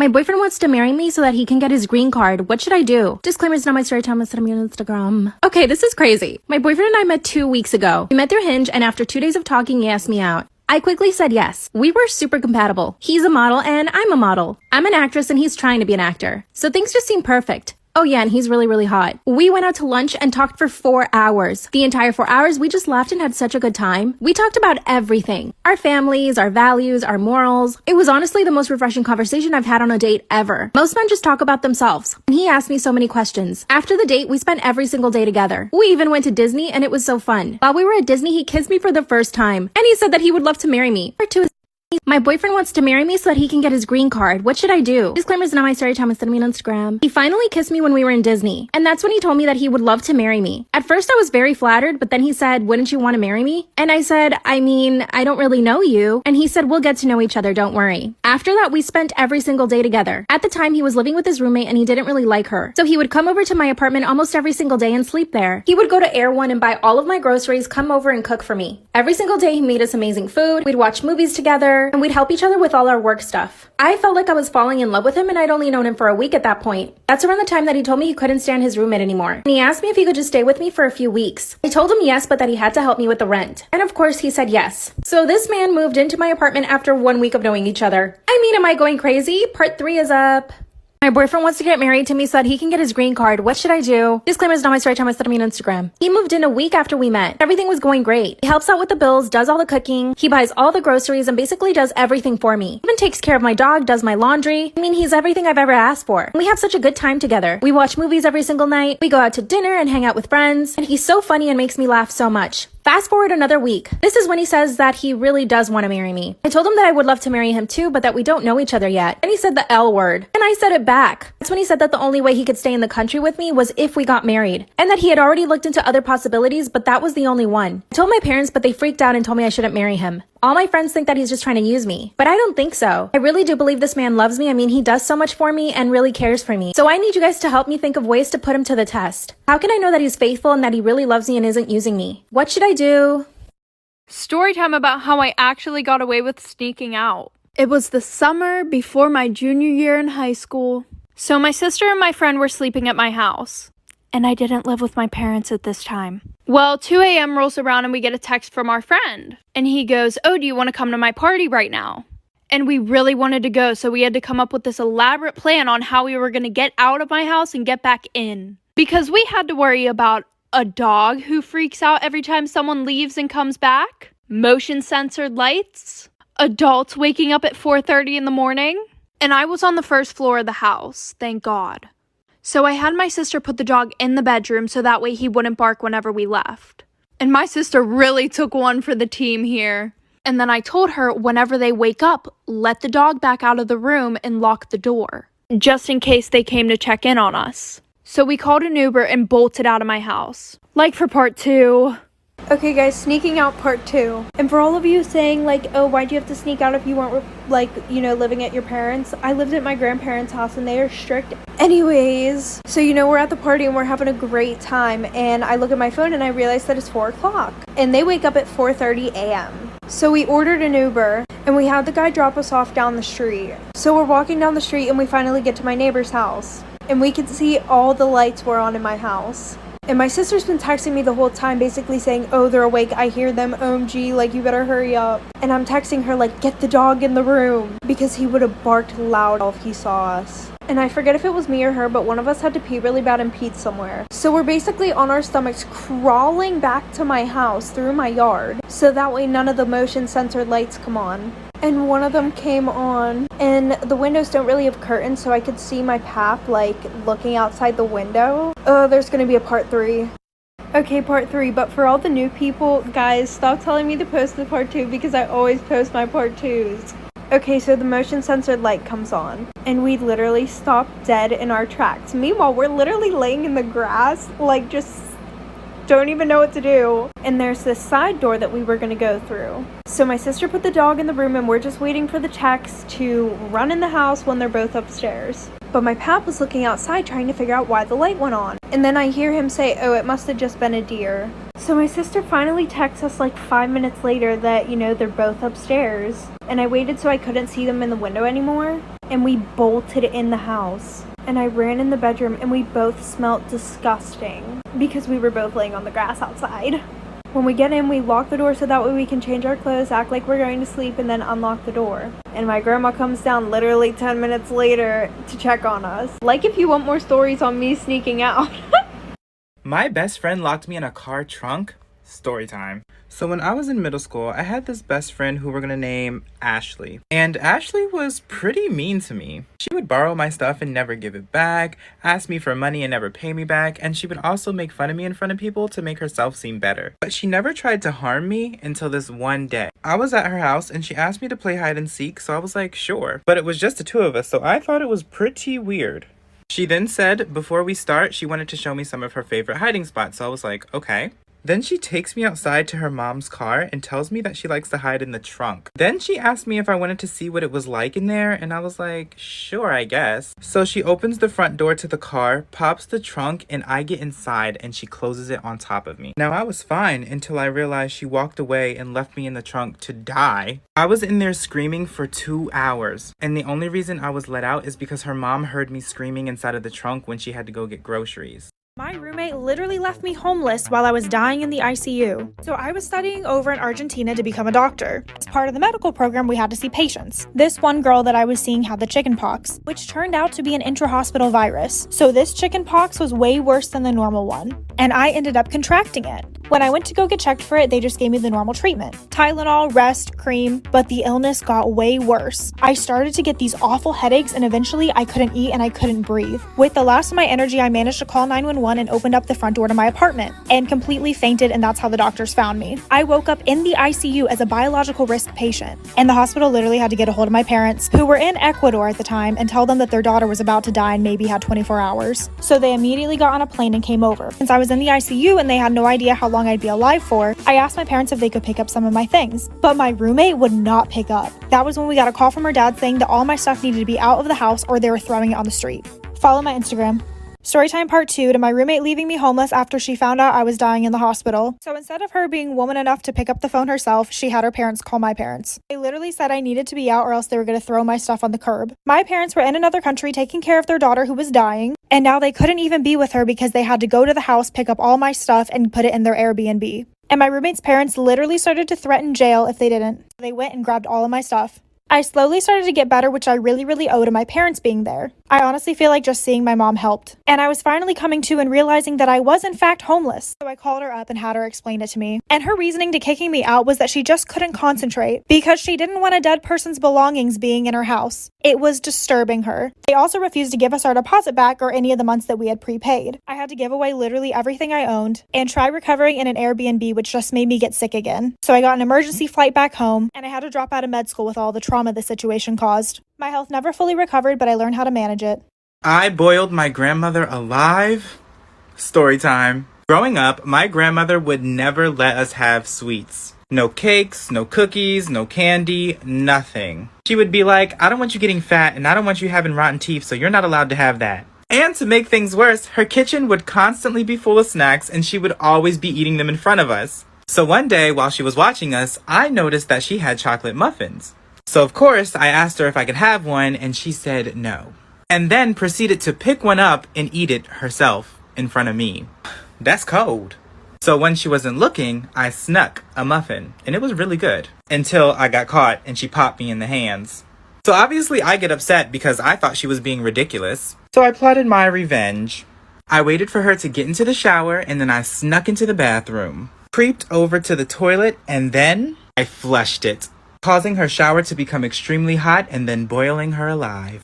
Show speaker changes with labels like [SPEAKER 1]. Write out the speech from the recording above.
[SPEAKER 1] My boyfriend wants to marry me so that he can get his green card. What should I do? Disclaimer, it's not my story time. Instead, I'm on Instagram. Okay, this is crazy. My boyfriend and I met 2 weeks ago. We met through Hinge, and after 2 days of talking, he asked me out. I quickly said yes. We were super compatible. He's a model and I'm a model. I'm an actress and he's trying to be an actor. So things just seem perfect. Oh yeah, and he's really, really hot. We went out to lunch and talked for 4 hours. The entire 4 hours, we just laughed and had such a good time. We talked about everything. Our families, our values, our morals. It was honestly the most refreshing conversation I've had on a date ever. Most men just talk about themselves. And he asked me so many questions. After the date, we spent every single day together. We even went to Disney and it was so fun. While we were at Disney, he kissed me for the first time. And he said that he would love to marry me. My boyfriend wants to marry me so that he can get his green card. What should I do? Disclaimer, is not my story time. Instead, me on Instagram. He finally kissed me when we were in Disney. And that's when he told me that he would love to marry me. At first, I was very flattered, but then he said, wouldn't you want to marry me? And I said, I mean, I don't really know you. And he said, we'll get to know each other. Don't worry. After that, we spent every single day together. At the time, he was living with his roommate and he didn't really like her. So he would come over to my apartment almost every single day and sleep there. He would go to Air One and buy all of my groceries, come over and cook for me. Every single day, he made us amazing food. We'd watch movies together and we'd help each other with all our work stuff. I felt like I was falling in love with him and I'd only known him for a week at that point. That's around the time that he told me he couldn't stand his roommate anymore. And he asked me if he could just stay with me for a few weeks. I told him yes, but that he had to help me with the rent. And of course he said yes. So this man moved into my apartment after 1 week of knowing each other. I mean, am I going crazy? Part 3 is up. My boyfriend wants to get married to me so that he can get his green card. What should I do? Disclaimer, is not my story time. Instead, me on Instagram. He moved in a week after we met. Everything was going great. He helps out with the bills, does all the cooking. He buys all the groceries and basically does everything for me. Even takes care of my dog, does my laundry. I mean, he's everything I've ever asked for. We have such a good time together. We watch movies every single night. We go out to dinner and hang out with friends. And he's so funny and makes me laugh so much. Fast forward another week. This is when he says that he really does want to marry me. I told him that I would love to marry him too, but that we don't know each other yet. And he said the L word. And I said it back. That's when he said that the only way he could stay in the country with me was if we got married. And that he had already looked into other possibilities, but that was the only one. I told my parents, but they freaked out and told me I shouldn't marry him. All my friends think that he's just trying to use me, but I don't think so. I really do believe this man loves me. I mean, he does so much for me and really cares for me. So I need you guys to help me think of ways to put him to the test. How can I know that he's faithful and that he really loves me and isn't using me? What should I do?
[SPEAKER 2] Story time about how I actually got away with sneaking out. It was the summer before my junior year in high school. So my sister and my friend were sleeping at my house. And I didn't live with my parents at this time. Well, 2 a.m. rolls around and we get a text from our friend. And he goes, oh, do you want to come to my party right now? And we really wanted to go, so we had to come up with this elaborate plan on how we were going to get out of my house and get back in. Because we had to worry about a dog who freaks out every time someone leaves and comes back, motion-censored lights, adults waking up at 4:30 in the morning, and I was on the first floor of the house, thank God. So I had my sister put the dog in the bedroom so that way he wouldn't bark whenever we left. And my sister really took one for the team here. And then I told her whenever they wake up, let the dog back out of the room and lock the door, just in case they came to check in on us. So we called an Uber and bolted out of my house. Like for part 2. Okay guys, sneaking out part 2. And for all of you saying like, oh, why'd you have to sneak out if you weren't like, you know, living at your parents'? I lived at my grandparents' house and they are strict. Anyways, so you know, we're at the party and we're having a great time. And I look at my phone and I realize that it's 4 o'clock. And they wake up at 4:30 a.m. So we ordered an Uber and we had the guy drop us off down the street. So we're walking down the street and we finally get to my neighbor's house. And we could see all the lights were on in my house. And my sister's been texting me the whole time basically saying, oh, they're awake, I hear them, OMG, like, you better hurry up. And I'm texting her, like, get the dog in the room, because he would have barked loud if he saw us. And I forget if it was me or her, but one of us had to pee really bad and peed somewhere. So we're basically on our stomachs crawling back to my house through my yard, so that way none of the motion-censored lights come on. And one of them came on, and the windows don't really have curtains, so I could see my path, like, looking outside the window. Oh, there's gonna be a part 3. Okay, part 3, but for all the new people, guys, stop telling me to post the part 2 because I always post my part 2s. Okay, so the motion censored light comes on, and we literally stop dead in our tracks. Meanwhile, we're literally laying in the grass, like, just don't even know what to do. And there's this side door that we were gonna go through. So my sister put the dog in the room and we're just waiting for the techs to run in the house when they're both upstairs. But my pap was looking outside trying to figure out why the light went on. And then I hear him say, oh, it must have just been a deer. So my sister finally texts us like 5 minutes later that, they're both upstairs. And I waited so I couldn't see them in the window anymore. And we bolted in the house. And I ran in the bedroom and we both smelled disgusting because we were both laying on the grass outside. When we get in, we lock the door so that way we can change our clothes, act like we're going to sleep, and then unlock the door. And my grandma comes down literally 10 minutes later to check on us. Like if you want more stories on me sneaking out.
[SPEAKER 3] My best friend locked me in a car trunk. Story time. So when I was in middle school, I had this best friend who we're gonna name Ashley. And Ashley was pretty mean to me. She would borrow my stuff and never give it back, ask me for money and never pay me back, and she would also make fun of me in front of people to make herself seem better. But she never tried to harm me until this one day. I was at her house and she asked me to play hide and seek, so I was like, sure. But it was just the two of us, so I thought it was pretty weird. She then said before we start, she wanted to show me some of her favorite hiding spots, so I was like, okay. Then she takes me outside to her mom's car and tells me that she likes to hide in the trunk. Then she asked me if I wanted to see what it was like in there, and I was like, sure, I guess. So she opens the front door to the car, pops the trunk, and I get inside and she closes it on top of me. Now I was fine until I realized she walked away and left me in the trunk to die. I was in there screaming for 2 hours, and the only reason I was let out is because her mom heard me screaming inside of the trunk when she had to go get groceries.
[SPEAKER 4] My roommate literally left me homeless while I was dying in the ICU. So I was studying over in Argentina to become a doctor. As part of the medical program, we had to see patients. This one girl that I was seeing had the chickenpox, which turned out to be an intra-hospital virus. So this chickenpox was way worse than the normal one, and I ended up contracting it. When I went to go get checked for it, they just gave me the normal treatment. Tylenol, rest, cream, but the illness got way worse. I started to get these awful headaches and eventually I couldn't eat and I couldn't breathe. With the last of my energy, I managed to call 911 and opened up the front door to my apartment and completely fainted, and that's how the doctors found me. I woke up in the ICU as a biological risk patient, and the hospital literally had to get a hold of my parents, who were in Ecuador at the time, and tell them that their daughter was about to die and maybe had 24 hours. So they immediately got on a plane and came over. Since I was in the ICU and they had no idea how long I'd be alive for, I asked my parents if they could pick up some of my things, but my roommate would not pick up. That was when we got a call from her dad saying that all my stuff needed to be out of the house or they were throwing it on the street. Follow my Instagram. Storytime part 2 to my roommate leaving me homeless after she found out I was dying in the hospital. So instead of her being woman enough to pick up the phone herself, she had her parents call my parents. They literally said I needed to be out or else they were going to throw my stuff on the curb. My parents were in another country taking care of their daughter who was dying, and now they couldn't even be with her because they had to go to the house, pick up all my stuff, and put it in their Airbnb. And my roommate's parents literally started to threaten jail if they didn't. They went and grabbed all of my stuff. I slowly started to get better, which I really owe to my parents being there. I honestly feel like just seeing my mom helped. And I was finally coming to and realizing that I was in fact homeless. So I called her up and had her explain it to me. And her reasoning to kicking me out was that she just couldn't concentrate because she didn't want a dead person's belongings being in her house. It was disturbing her. They also refused to give us our deposit back or any of the months that we had prepaid. I had to give away literally everything I owned and try recovering in an Airbnb, which just made me get sick again. So I got an emergency flight back home and I had to drop out of med school with all the trauma the situation caused. My health never fully recovered, but I learned how to manage it.
[SPEAKER 3] I boiled my grandmother alive. Story time. Growing up, my grandmother would never let us have sweets. No cakes, no cookies, no candy, nothing. She would be like, I don't want you getting fat and I don't want you having rotten teeth, so you're not allowed to have that. And to make things worse, her kitchen would constantly be full of snacks and she would always be eating them in front of us. So one day, while she was watching us, I noticed that she had chocolate muffins. So of course, I asked her if I could have one and she said no. And then proceeded to pick one up and eat it herself in front of me. That's cold. So when she wasn't looking, I snuck a muffin and it was really good until I got caught and she popped me in the hands. So obviously I get upset because I thought she was being ridiculous. So I plotted my revenge. I waited for her to get into the shower and then I snuck into the bathroom, creeped over to the toilet, and then I flushed it, causing her shower to become extremely hot and then boiling her alive.